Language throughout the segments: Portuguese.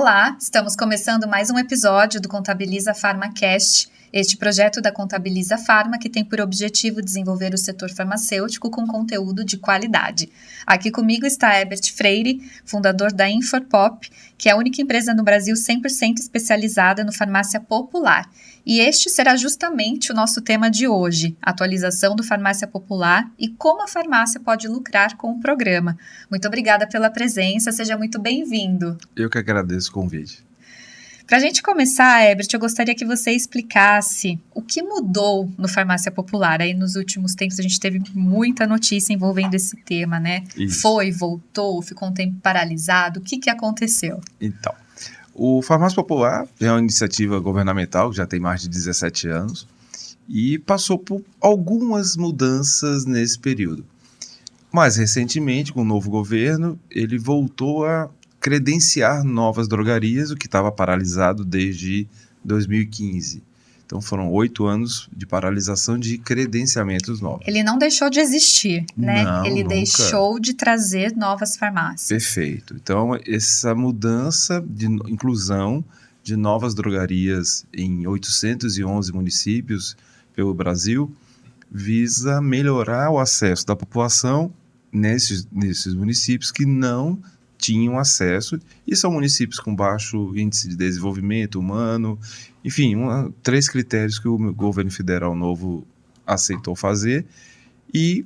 Olá, estamos começando mais um episódio do Contabiliza PharmaCast, este projeto da Contabiliza Pharma que tem por objetivo desenvolver o setor farmacêutico com conteúdo de qualidade. Aqui comigo está Herbert Freire, fundador da Inforpop, que é a única empresa no Brasil 100% especializada no farmácia popular. E este será justamente o nosso tema de hoje, atualização do farmácia popular e como a farmácia pode lucrar com o programa. Muito obrigada pela presença, seja muito bem-vindo. Eu que agradeço o convite. Para a gente começar, Herbert, eu gostaria que você explicasse o que mudou no farmácia popular. Aí nos últimos tempos a gente teve muita notícia envolvendo esse tema, né? Isso. Foi, voltou, ficou um tempo paralisado. O que aconteceu? Então, o Farmácia Popular é uma iniciativa governamental que já tem mais de 17 anos e passou por algumas mudanças nesse período. Mais recentemente, com o novo governo, ele voltou a credenciar novas drogarias, o que estava paralisado desde 2015. Então foram 8 anos de paralisação de credenciamentos novos. Ele não deixou de existir, né? Não, Ele nunca. deixou de trazer novas farmácias. Perfeito. Então essa mudança de inclusão de novas drogarias em 811 municípios pelo Brasil visa melhorar o acesso da população nesses municípios que não tinham acesso, e são municípios com baixo índice de desenvolvimento humano, enfim, 3 critérios que o governo federal novo aceitou fazer e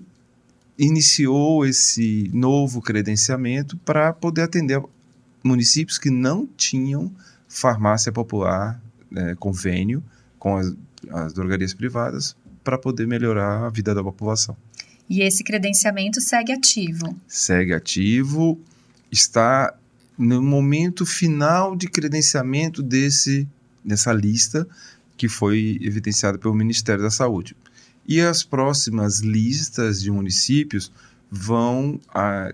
iniciou esse novo credenciamento para poder atender municípios que não tinham farmácia popular, convênio com as drogarias privadas, para poder melhorar a vida da população. E esse credenciamento segue ativo? Segue ativo. Está no momento final de credenciamento dessa lista que foi evidenciada pelo Ministério da Saúde. E as próximas listas de municípios vão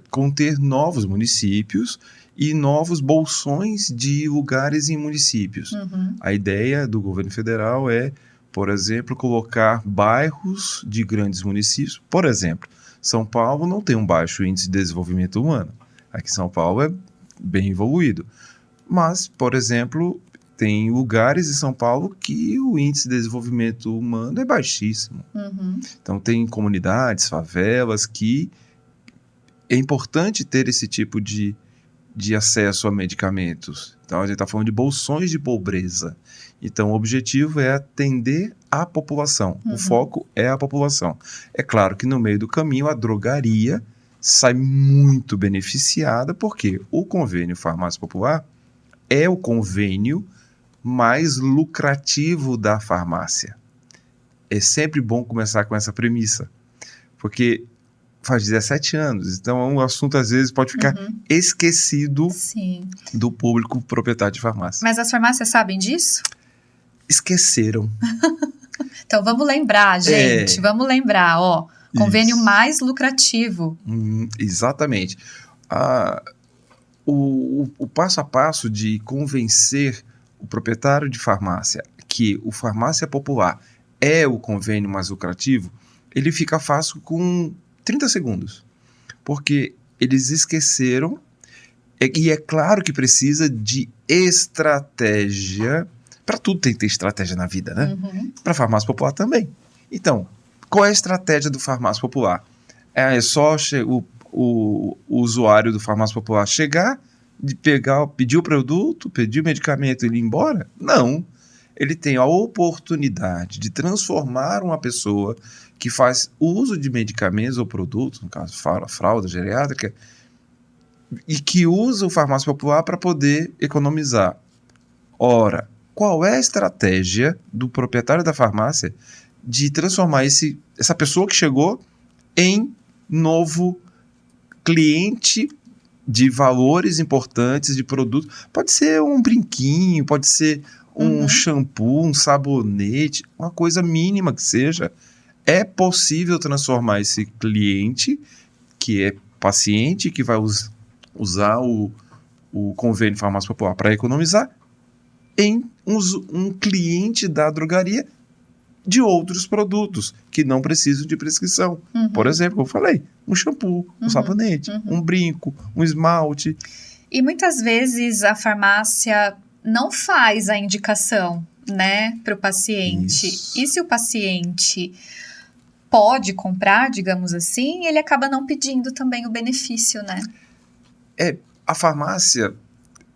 conter novos municípios e novos bolsões de lugares em municípios. Uhum. A ideia do governo federal é, por exemplo, colocar bairros de grandes municípios. Por exemplo, São Paulo não tem um baixo índice de desenvolvimento humano. Aqui em São Paulo é bem evoluído. Mas, por exemplo, tem lugares em São Paulo que o índice de desenvolvimento humano é baixíssimo. Uhum. Então, tem comunidades, favelas, que é importante ter esse tipo de acesso a medicamentos. Então, a gente está falando de bolsões de pobreza. Então, o objetivo é atender a população. Uhum. O foco é a população. É claro que no meio do caminho a drogaria sai muito beneficiada, porque o convênio Farmácia Popular é o convênio mais lucrativo da farmácia. É sempre bom começar com essa premissa, porque faz 17 anos, então um assunto às vezes pode ficar esquecido Sim. do público proprietário de farmácia. Mas as farmácias sabem disso? Esqueceram. Então vamos lembrar, gente, vamos lembrar, ó. Convênio Isso. mais lucrativo. Exatamente. O passo a passo de convencer o proprietário de farmácia que o Farmácia Popular é o convênio mais lucrativo, ele fica fácil com 30 segundos. Porque eles esqueceram, e é claro que precisa de estratégia. Para tudo tem que ter estratégia na vida, né? Uhum. Para a Farmácia Popular também. Então, qual é a estratégia do Farmácia Popular? É só o usuário do Farmácia Popular chegar, pedir o produto, pedir o medicamento e ir embora? Não. Ele tem a oportunidade de transformar uma pessoa que faz uso de medicamentos ou produtos, no caso, fralda geriátrica, e que usa o Farmácia Popular para poder economizar. Ora, qual é a estratégia do proprietário da farmácia de transformar essa pessoa que chegou em novo cliente de valores importantes, de produtos? Pode ser um brinquinho, pode ser um shampoo, um sabonete, uma coisa mínima que seja. É possível transformar esse cliente, que é paciente, que vai usar o convênio Farmácia Popular para economizar, em um cliente da drogaria de outros produtos que não precisam de prescrição. Por exemplo, como eu falei, um shampoo, um sabonete, um brinco, um esmalte. E muitas vezes a farmácia não faz a indicação, né, para o paciente. Isso. E se o paciente pode comprar, digamos assim, ele acaba não pedindo também o benefício, né? A farmácia,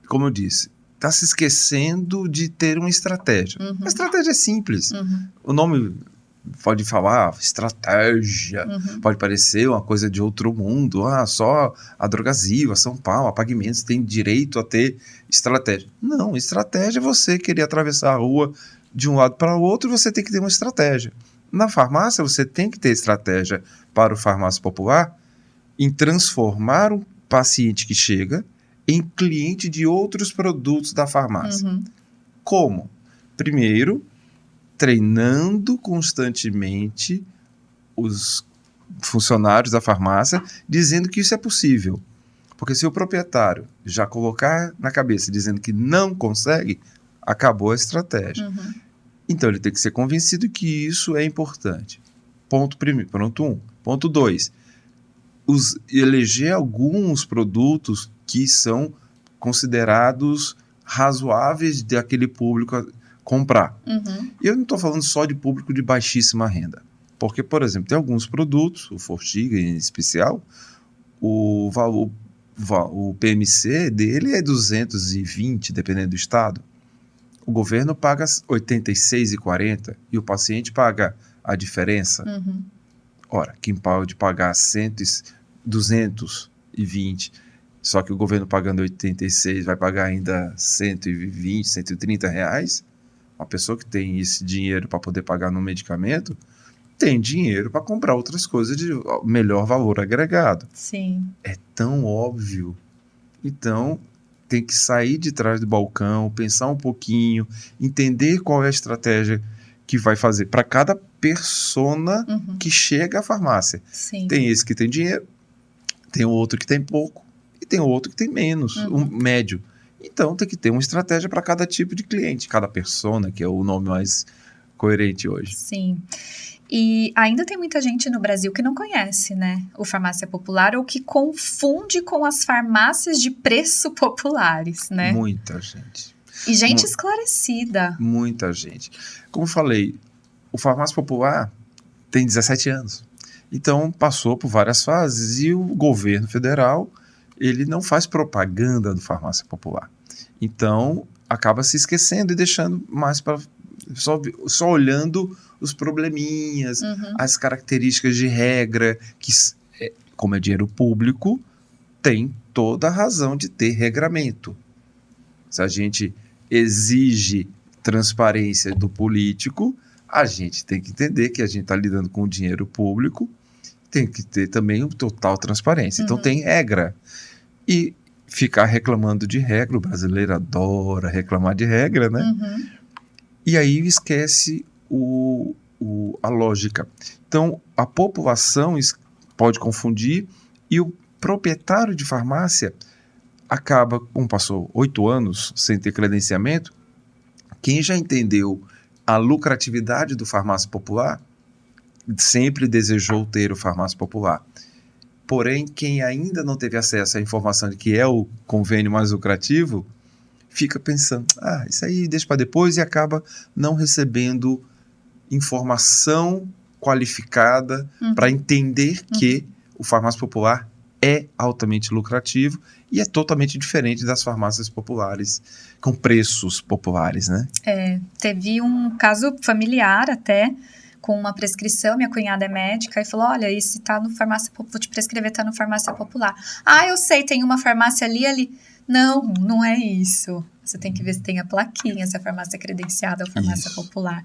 como eu disse, está se esquecendo de ter uma estratégia. A estratégia é simples. O nome pode falar estratégia, pode parecer uma coisa de outro mundo. Só a Drogasil, a São Paulo, a Pague Menos tem direito a ter estratégia. Não, estratégia é você querer atravessar a rua de um lado para o outro, você tem que ter uma estratégia. Na farmácia, você tem que ter estratégia para o farmácia popular em transformar um paciente que chega em cliente de outros produtos da farmácia. Como? Primeiro, treinando constantemente os funcionários da farmácia, dizendo que isso é possível. Porque se o proprietário já colocar na cabeça dizendo que não consegue, acabou a estratégia. Então ele tem que ser convencido que isso é importante. Ponto um. Ponto 2. Eleger alguns produtos que são considerados razoáveis daquele público comprar. Eu não estou falando só de público de baixíssima renda. Porque, por exemplo, tem alguns produtos, o Forxiga em especial, o PMC dele é 220, dependendo do estado. O governo paga 86,40 e o paciente paga a diferença. Ora, quem pode pagar 220, só que o governo pagando 86 vai pagar ainda 120, 130 reais. Uma pessoa que tem esse dinheiro para poder pagar no medicamento, tem dinheiro para comprar outras coisas de melhor valor agregado. Sim. É tão óbvio. Então, tem que sair de trás do balcão, pensar um pouquinho, entender qual é a estratégia que vai fazer para cada persona que chega à farmácia. Sim. Tem esse que tem dinheiro, tem o outro que tem pouco e tem o outro que tem menos, um médio. Então tem que ter uma estratégia para cada tipo de cliente, cada persona, que é o nome mais coerente hoje. Sim. E ainda tem muita gente no Brasil que não conhece, né, o farmácia popular ou que confunde com as farmácias de preço populares, né? Muita gente. E gente esclarecida. Muita gente. Como eu falei, o farmácia popular tem 17 anos. Então passou por várias fases e o governo federal ele não faz propaganda do farmácia popular. Então acaba se esquecendo e deixando mais para só olhando os probleminhas, as características de regra, que, como é dinheiro público, tem toda a razão de ter regramento. Se a gente exige transparência do político, a gente tem que entender que a gente está lidando com o dinheiro público, tem que ter também total transparência. Então tem regra. E ficar reclamando de regra, o brasileiro adora reclamar de regra, né? E aí esquece a lógica. Então, a população pode confundir e o proprietário de farmácia acaba, como passou 8 anos sem ter credenciamento, quem já entendeu a lucratividade do farmácia popular sempre desejou ter o farmácia popular. Porém, quem ainda não teve acesso à informação de que é o convênio mais lucrativo, fica pensando, isso aí deixa para depois e acaba não recebendo informação qualificada para entender que o farmácia popular é altamente lucrativo e é totalmente diferente das farmácias populares, com preços populares, né? Teve um caso familiar até, com uma prescrição, minha cunhada é médica, e falou, olha, esse tá no farmácia, vou te prescrever, tá no farmácia popular. Eu sei, tem uma farmácia ali. Não, não é isso. Você tem que ver se tem a plaquinha, se a farmácia é credenciada ou farmácia popular.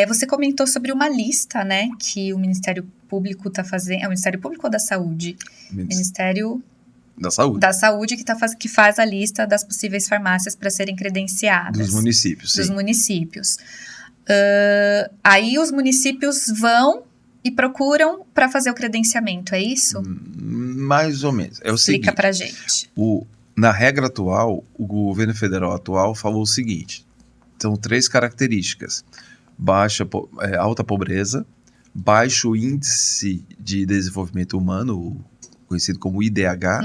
Você comentou sobre uma lista, né, que o Ministério Público está fazendo. É o Ministério Público ou da Saúde? Ministério da Saúde. Da Saúde que faz a lista das possíveis farmácias para serem credenciadas. Dos municípios, sim. Dos municípios. Aí os municípios vão e procuram para fazer o credenciamento, é isso? Mais ou menos. É o Explica seguinte, pra gente. Na regra atual, o governo federal atual falou o seguinte, são 3 características, alta pobreza, baixo índice de desenvolvimento humano, conhecido como IDH,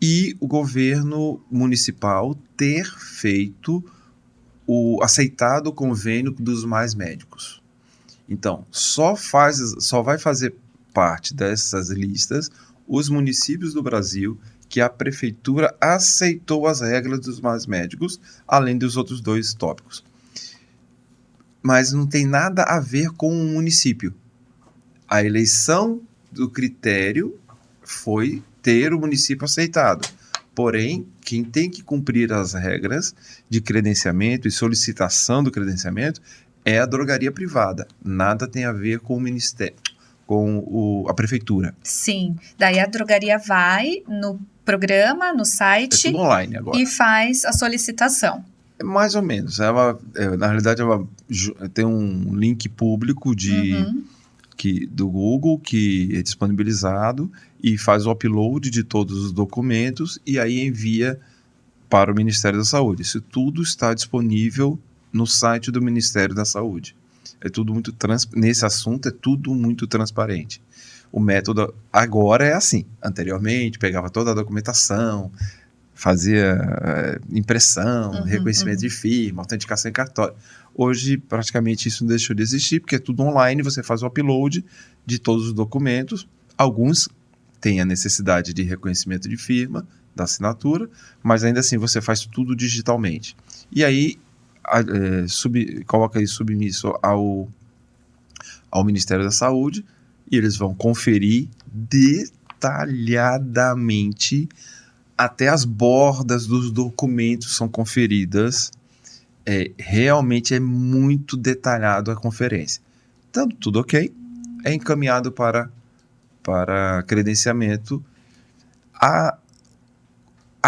e o governo municipal ter feito aceitado o convênio dos mais médicos. Então, só vai fazer parte dessas listas os municípios do Brasil que a prefeitura aceitou as regras dos mais médicos, além dos outros 2 tópicos. Mas não tem nada a ver com o município. A eleição do critério foi ter o município aceitado. Porém, quem tem que cumprir as regras de credenciamento e solicitação do credenciamento é a drogaria privada. Nada tem a ver com o ministério, com a prefeitura. Sim, daí a drogaria vai no programa, no É site tudo online agora. e faz a solicitação. Mais ou menos. Na realidade, ela tem um link público do Google que é disponibilizado e faz o upload de todos os documentos e aí envia para o Ministério da Saúde. Isso tudo está disponível no site do Ministério da Saúde. É tudo muito nesse assunto é tudo muito transparente. O método agora é assim. Anteriormente pegava toda a documentação, fazia impressão, reconhecimento de firma, autenticação em cartório. Hoje, praticamente, isso deixou de existir, porque é tudo online, você faz o upload de todos os documentos. Alguns têm a necessidade de reconhecimento de firma, da assinatura, mas ainda assim você faz tudo digitalmente. E aí, coloca isso submisso ao Ministério da Saúde, e eles vão conferir detalhadamente, até as bordas dos documentos são conferidas. Realmente é muito detalhado a conferência. Então, tudo ok, é encaminhado para credenciamento. A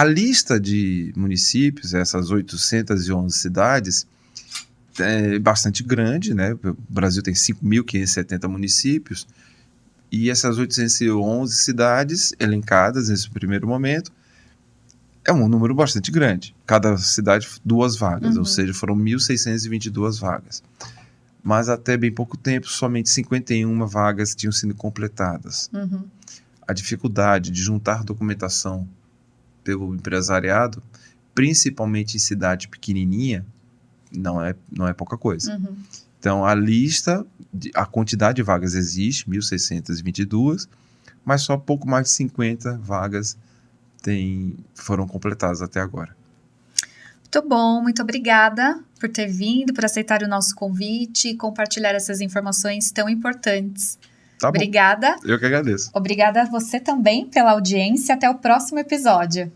lista de municípios, essas 811 cidades, é bastante grande, né? O Brasil tem 5.570 municípios, e essas 811 cidades elencadas nesse primeiro momento é um número bastante grande. Cada cidade 2 vagas, ou seja, foram 1.622 vagas. Mas até bem pouco tempo, somente 51 vagas tinham sido completadas. A dificuldade de juntar documentação pelo empresariado, principalmente em cidade pequenininha, não é pouca coisa. Então, a lista, a quantidade de vagas existe, 1.622, mas só pouco mais de 50 vagas foram completadas até agora. Muito bom, muito obrigada por ter vindo, por aceitar o nosso convite e compartilhar essas informações tão importantes. Tá bom. Obrigada. Eu que agradeço. Obrigada a você também pela audiência. Até o próximo episódio.